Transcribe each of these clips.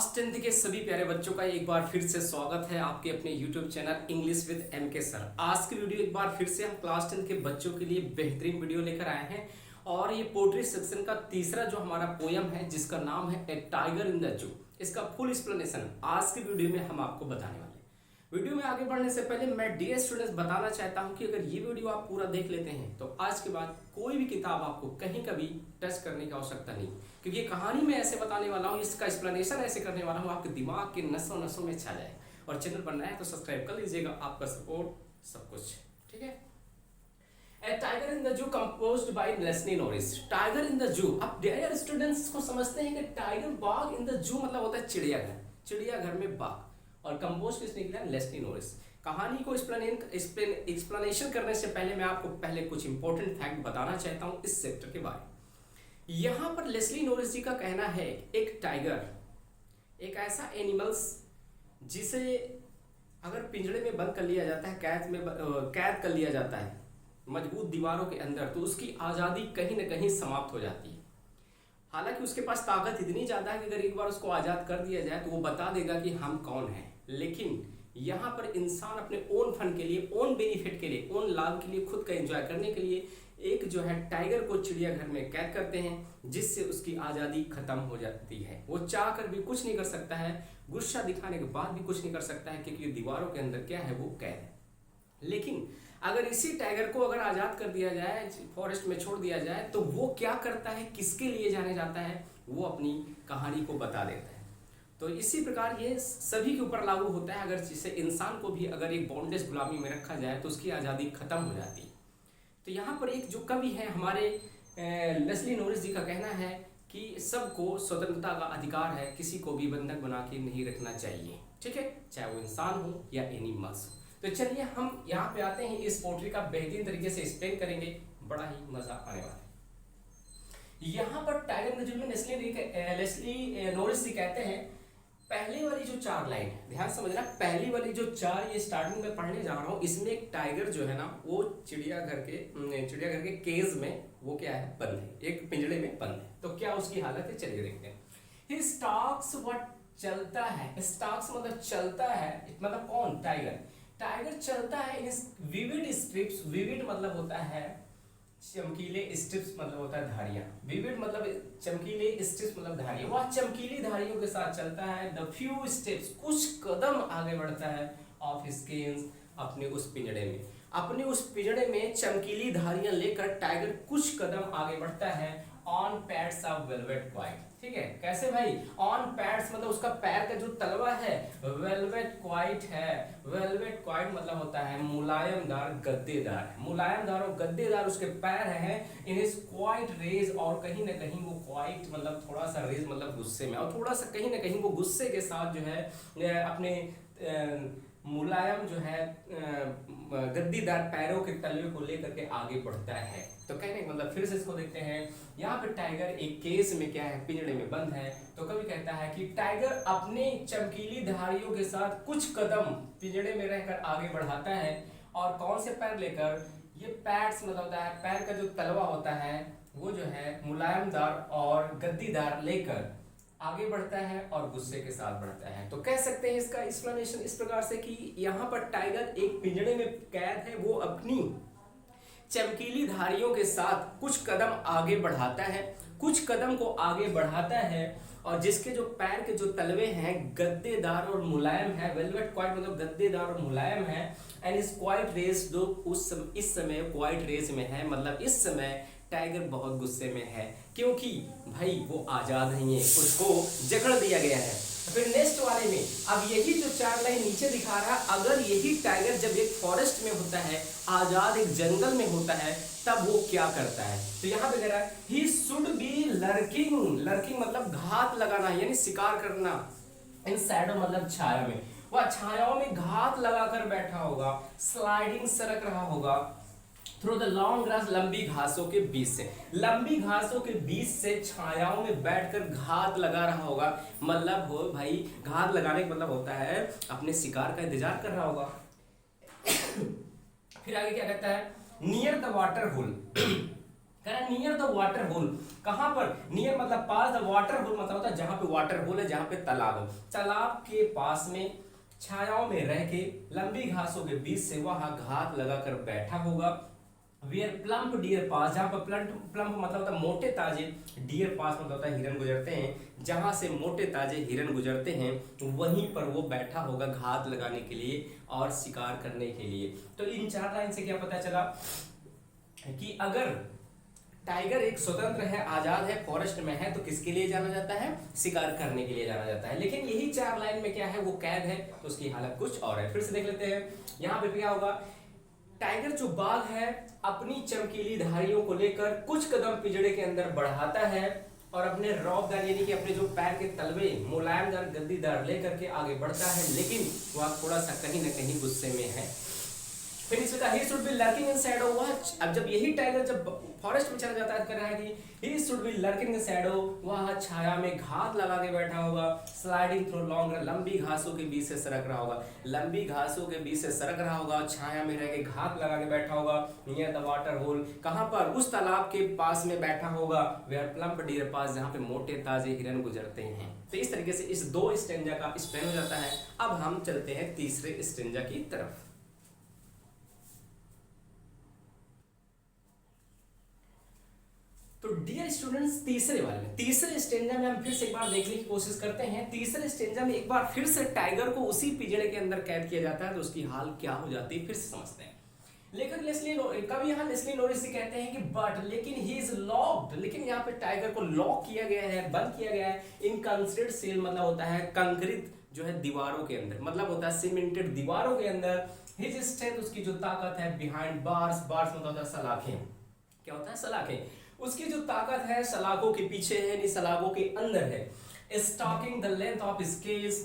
Class 10th के सभी प्यारे बच्चों का एक बार फिर से स्वागत है आपके अपने YouTube channel English with MK sir. आज की वीडियो एक बार फिर से हम क्लास 10th के बच्चों के लिए बेहतरीन वीडियो लेकर आए हैं और ये पोएट्री सेक्शन का तीसरा जो हमारा पोयम है जिसका नाम है ए टाइगर इन द जू। इसका फुल एक्सप्लेनेशन आज की वीडियो में हम आपको बताने वाले हैं। वीडियो में आगे बढ़ने से पहले मैं डियर स्टूडेंट्स बताना चाहता हूं कि अगर ये वीडियो आप पूरा देख लेते हैं तो आज के बाद कोई भी किताब आपको कहीं कभी टच करने की आवश्यकता नहीं, क्योंकि ये कहानी मैं ऐसे बताने वाला हूँ, इसका एक्सप्लेनेशन ऐसे करने वाला हूँ आपके दिमाग के नसों नसों में छा जाए। और चैनल बनना है तो सब्सक्राइब कर लीजिएगा, आपका सपोर्ट सब कुछ, ठीक है। A tiger in the zoo composed by Leslie Norris. Tiger in the zoo, अब डियर स्टूडेंट्स को समझते हैं कि टाइगर बाग इन द जू मतलब होता है चिड़ियाघर, चिड़ियाघर में बाग। और कंपोज किसने किया? Leslie Norris. कहानी को एक्सप्लेनेशन करने से पहले मैं आपको पहले कुछ इंपॉर्टेंट फैक्ट बताना चाहता हूं इस चैप्टर के बारे में। यहां पर लेस्ली नॉरिस जी का कहना है एक टाइगर एक ऐसा एनिमल्स जिसे अगर पिंजड़े में बंद कर लिया जाता है, कैद कर लिया जाता है मजबूत दीवारों के अंदर, तो उसकी आज़ादी कहीं ना कहीं समाप्त हो जाती है। हालांकि उसके पास ताकत इतनी ज़्यादा है कि अगर एक बार उसको आज़ाद कर दिया जाए तो वो बता देगा कि हम कौन हैं। लेकिन यहाँ पर इंसान अपने ओन फन के लिए, ओन बेनिफिट के लिए, ओन लाभ के लिए, खुद का एंजॉय करने के लिए एक जो है टाइगर को चिड़ियाघर में कैद करते हैं, जिससे उसकी आज़ादी खत्म हो जाती है। वो चाह कर भी कुछ नहीं कर सकता है, गुस्सा दिखाने के बाद भी कुछ नहीं कर सकता है, क्योंकि दीवारों के अंदर क्या है, वो कैद है। लेकिन अगर इसी टाइगर को अगर आज़ाद कर दिया जाए, फॉरेस्ट में छोड़ दिया जाए, तो वो क्या करता है, किसके लिए जाने जाता है, वो अपनी कहानी को बता देता है। तो इसी प्रकार ये सभी के ऊपर लागू होता है। अगर जिसे इंसान को भी अगर एक बॉन्डेज गुलामी में रखा जाए तो उसकी आज़ादी खत्म हो जाती है। तो यहाँ पर एक जो कवि है हमारे लेस्ली नॉरिस जी का कहना है कि सबको स्वतंत्रता का अधिकार है, किसी को भी बंधक बना के नहीं रखना चाहिए, ठीक है, चाहे वो इंसान हो या एनिमल्स हो। तो चलिए हम यहाँ पे आते हैं, इस पोट्री का बेहतरीन तरीके से एक्सप्लेन करेंगे, बड़ा ही मजा आने वाला है। यहाँ पर टाइगर इन द जू में लेस्ली नॉरिस जी कहते हैं, पहली वाली जो 4 लाइन, ध्यान समझना, पहली वाली जो 4 ये स्टार्टिंग में पढ़ने जा रहा हूँ, इसमें एक टाइगर जो है ना वो चिड़ियाघर के केज में वो क्या है, बंद है, एक पिंजड़े में बंद है। तो क्या उसकी हालत है, चलिए देखते हैं। ही स्टॉक्स, व्हाट चलता है, स्टॉक्स मतलब चलता है, मतलब कौन, टाइगर। टाइगर चलता है इन विविड स्ट्रिप्स, विविड मतलब होता है चमकीले, स्ट्रिप्स मतलब होता है धारियां, विविड मतलब चमकीले, स्ट्रिप्स मतलब धारियां। वह चमकीली धारियों के साथ चलता है। द फ्यू स्टेप्स, कुछ कदम आगे बढ़ता है, ऑफ स्केन्स, अपने उस पिंजड़े में, अपने उस पिंजड़े में चमकीली धारियां लेकर टाइगर कुछ कदम आगे बढ़ता है। On pads of velvet quite, ठीक है, कैसे भाई, ऑन पैड्स मतलब उसका पैर का जो तलवा है वेलवेट क्वाइट है। वेलवेट क्वाइट मतलब होता है मुलायमदार, गद्देदार, मुलायमदार और गद्देदार उसके पैर हैं। इन इज क्वाइट रेज, और कहीं ना कहीं वो क्वाइट मतलब थोड़ा सा रेज मतलब गुस्से में, और थोड़ा सा कहीं ना कहीं वो गुस्से के साथ जो है अपने मुलायम जो है गद्दीदार पैरों के तलवे को लेकर के आगे बढ़ता है। तो कहने का मतलब फिर से इसको देखते हैं। यहाँ पे टाइगर एक केस में क्या है, पिंजड़े में बंद है। तो कवि कहता है कि टाइगर अपने चमकीली धारियों के साथ कुछ कदम पिंजड़े में रहकर आगे बढ़ाता है, और कौन से पैर लेकर, ये पैड्स मतलब होता है पैर का जो तलवा होता है वो जो है मुलायमदार और गद्दीदार लेकर आगे बढ़ता है और गुस्से के साथ बढ़ता है। तो कह सकते हैं इसका एक्सप्लेनेशन इस प्रकार से कि यहाँ पर टाइगर एक पिंजड़े में कैद है, वो अपनी चमकीली धारियों के साथ कुछ कदम आगे बढ़ाता है, कुछ कदम को आगे बढ़ाता है, और जिसके जो पैर के जो तलवे हैं गद्देदार और मुलायम है, वेलवेट क्वाइट मतलब गद्देदार और मुलायम है। एंड इस क्वाइट रेस जो इस समय क्वाइट रेस में है, मतलब इस समय टाइगर बहुत गुस्से में है, क्योंकि भाई वो आज़ाद नहीं है, उसको जकड़ दिया गया है। फिर नेक्स्ट वाले में अब यही जो 4 लाइन नीचे दिखा रहा है, अगर यही टाइगर जब एक फॉरेस्ट में होता है, आज़ाद एक जंगल में होता है, तब वो क्या करता है। तो यहाँ पे कह रहा है he should be lurking, lurking मतलब घात लगाना यानी शिकार करना, इन शैडो मतलब छाया में, वह छायाओं में घात लगाकर बैठा होगा, स्लाइडिंग सरक रहा होगा, थ्रू द लॉन्ग ग्रास लंबी घासों के बीच से, लंबी घासों के बीच से छायाओं में बैठकर घात लगा रहा होगा। मतलब हो भाई, घात लगाने का मतलब होता है अपने शिकार का इंतजार कर रहा होगा। फिर आगे क्या कहता है, नियर द वाटर होल, कह रहा है नियर द वाटर होल, कहां पर, नियर मतलब पास, द वाटर होल मतलब होता है जहां पे वाटर होल है, जहां पे तालाब हो, तालाब के पास में छायाओं में रह के लंबी घासों के बीच से वहां घात लगाकर बैठा होगा। वेयर प्लम्प डियर पास, जहां पर प्लम्प मतलब होता है मोटे ताजे, डियर पास मतलब होता है हिरन गुजरते हैं, जहां से मोटे ताजे हिरन गुजरते हैं वहीं पर वो बैठा होगा घात लगाने के लिए और शिकार करने के लिए। तो इन 4 लाइन से क्या पता चला कि अगर टाइगर एक स्वतंत्र है, आजाद है, फॉरेस्ट में है, तो किसके लिए जाना जाता है, शिकार करने के लिए जाना जाता है। लेकिन यही 4 लाइन में क्या है, वो कैद है, तो उसकी हालत कुछ और है। फिर से देख लेते हैं, यहाँ पे क्या होगा, टाइगर जो बाघ है अपनी चमकीली धारियों को लेकर कुछ कदम पिंजड़े के अंदर बढ़ाता है और अपने रौबदार यानी कि अपने जो पैर के तलवे मुलायमदार गद्दीदार लेकर के आगे बढ़ता है, लेकिन वह थोड़ा सा कहीं ना कहीं गुस्से में है। फिर इसमें कहा he should be lurking in shadow, वह अब जब यही टाइगर जब फॉरेस्ट में चला जाता है, कर रहा है कि he should be lurking in shadow, वह छाया में घात लगा के बैठा होगा, स्लाइडिंग थ्रू लॉन्ग, लंबी घासों के बीच से सरक रहा होगा, लंबी घासों के बीच से सरक रहा होगा, छाया में रह के घात लगा के बैठा होगा, नियर द वाटर होल, कहां पर, उस तालाब के पास में बैठा होगा, वेयर प्लम्प डियर पास, जहां पे मोटे ताजे हिरन गुजरते हैं। तो इस तरीके से इस 2 स्टेंजा का स्पेन हो जाता है। अब हम चलते हैं तीसरे स्टेंजा की तरफ। तो डियर स्टूडेंट्स, तीसरे स्टेंजा में हम फिर से एक बार देखने की कोशिश करते हैं। तीसरे स्टेंजा में एक बार फिर से टाइगर को उसी पिंजड़े के अंदर कैद किया जाता है, तो उसकी हाल क्या हो जाती है फिर से समझते हैं। लेकिन कभी यहाँ लेस्ली नॉरिस कहते हैं कि बट लेकिन ही इज लॉक्ड, लेकिन यहाँ पे टाइगर को लॉक किया गया है, बंद किया गया है इन कंक्रीट सेल, मतलब होता है कंक्रीट जो है दीवारों के अंदर, मतलब होता है सीमेंटेड दीवारों के अंदर। हिज स्ट्रेंथ, उसकी जो ताकत है, बिहाइंड बार्स, बार्स मतलब होता है सलाखें, क्या होता है सलाखें, उसकी जो ताकत है सलाखों के पीछे है, यानी सलाखों के अंदर है। Stalking the length of scales,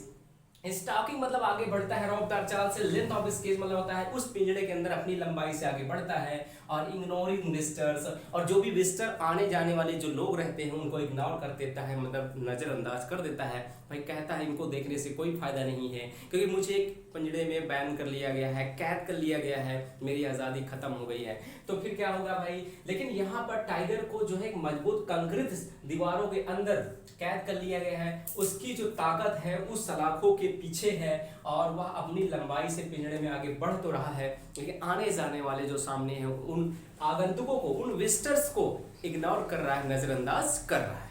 stalking मतलब आगे बढ़ता है रौबदार चाल से, लेंथ ऑफ स्केल्स मतलब होता है उस पिंजड़े के अंदर अपनी लंबाई से आगे बढ़ता है, और इग्नोरिंग विजिटर्स, और जो भी विजिटर आने जाने वाले जो लोग रहते हैं उनको इग्नोर कर देता है, मतलब नजरअंदाज कर देता है। भाई कहता है इनको देखने से कोई फायदा नहीं है, क्योंकि मुझे एक पिंजड़े में बैन कर लिया गया है, कैद कर लिया गया है, मेरी आज़ादी खत्म हो गई है। तो फिर क्या होगा भाई, लेकिन यहाँ पर टाइगर को जो है एक मजबूत कंक्रीट दीवारों के अंदर कैद कर लिया गया है, उसकी जो ताकत है उस सलाखों के पीछे है, और वह अपनी लंबाई से पिंजड़े में आगे बढ़ तो रहा है, लेकिन आने जाने वाले जो सामने हैं उन आगंतुकों को, उन विजिटर्स को इग्नोर कर रहा है, नजरअंदाज कर रहा है।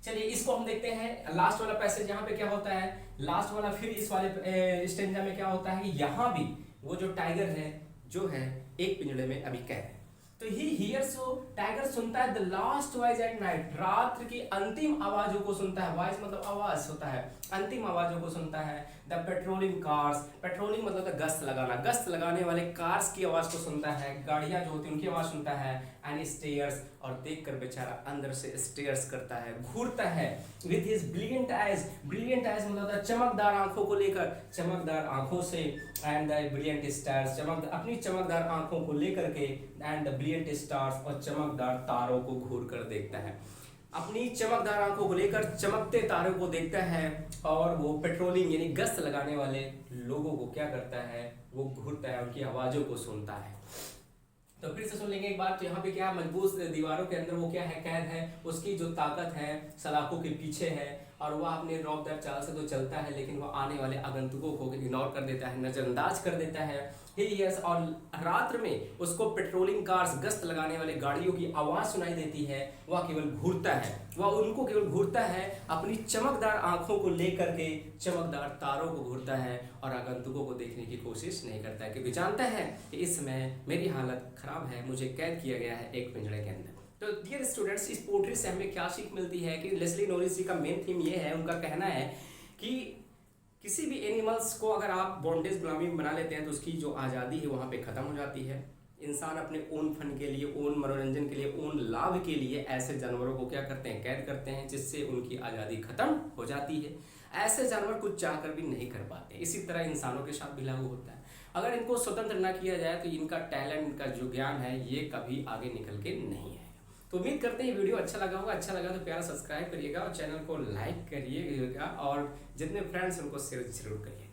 चलिए इसको हम देखते हैं, लास्ट वाला पैसेज यहाँ पे क्या होता है, लास्ट वाला फिर इस वाले स्टेंजा में क्या होता है, यहाँ भी वो जो टाइगर है जो है एक पिंजड़े में अभी कैद है। तो ही हियर्स, टाइगर सुनता है the last voice at night, रात्र की अंतिम आवाजों को सुनता है, वॉइस मतलब आवाज होता है, अंतिम आवाजों को सुनता है। द पेट्रोलिंग कार्स, पेट्रोलिंग मतलब गश्त लगाना, गश्त लगाने वाले कार्स की आवाज को सुनता है, गाड़ियां जो होती हैं उनकी आवाज सुनता है। एंड स्टेयर्स, और देखकर बेचारा अंदर से स्टेयर्स करता है, घूरता है। With his brilliant eyes, brilliant eyes मतलब होता है चमकदार आंखों को लेकर, चमकदार आंखों से, एंड द ब्रिलियंट स्टार्स, अपनी चमकदार आंखों को लेकर के, एंड द ब्रिलियंट स्टार्स, और चमकदार तारों को घूर कर देखता है, अपनी चमकदार आंखों को लेकर चमकते तारों को देखता है, और वो पेट्रोलिंग यानी गश्त लगाने वाले लोगों को क्या करता है, वो घूरता है, उनकी आवाजों को सुनता है। तो फिर से सुन लेंगे एक बार, तो यहाँ पे क्या मजबूत दीवारों के अंदर वो क्या है, कैद है, उसकी जो ताकत है सलाखों के पीछे है, और वह अपने रौबदार चाल से तो चलता है, लेकिन वह आने वाले आगंतुकों को इग्नोर कर देता है, नजरअंदाज कर देता है। हिलियस, और रात्र में उसको पेट्रोलिंग कार्स, गश्त लगाने वाले गाड़ियों की आवाज सुनाई देती है, वह केवल घूरता है, वह उनको केवल घूरता है, अपनी चमकदार आंखों को लेकर के चमकदार तारों को घूरता है, और आगंतुकों को देखने की कोशिश नहीं करता है, क्योंकि जानता है कि इस समय मेरी हालत खराब है, मुझे कैद किया गया है एक पिंजड़े के अंदर। तो डियर स्टूडेंट्स, इस पोट्री से हमें क्या सीख मिलती है कि लेस्ली नॉरिस का मेन थीम ये है, उनका कहना है कि किसी भी एनिमल्स को अगर आप बॉन्डेज गुलामी में बना लेते हैं तो उसकी जो आज़ादी है वहाँ पे ख़त्म हो जाती है। इंसान अपने ओन फन के लिए, ओन मनोरंजन के लिए, ओन लाभ के लिए ऐसे जानवरों को क्या करते हैं, कैद करते हैं, जिससे उनकी आज़ादी खत्म हो जाती है। ऐसे जानवर कुछ चाहकर भी नहीं कर पाते। इसी तरह इंसानों के साथ भी लागू होता है। अगर इनको स्वतंत्र ना किया जाए तो इनका टैलेंट, इनका जो ज्ञान है ये कभी आगे निकल के नहीं आएगा। तो उम्मीद करते हैं वीडियो अच्छा लगा होगा। अच्छा लगा तो प्यारा सब्सक्राइब करिएगा और चैनल को लाइक करिएगा, और जितने फ्रेंड्स उनको शेयर जरूर करिए।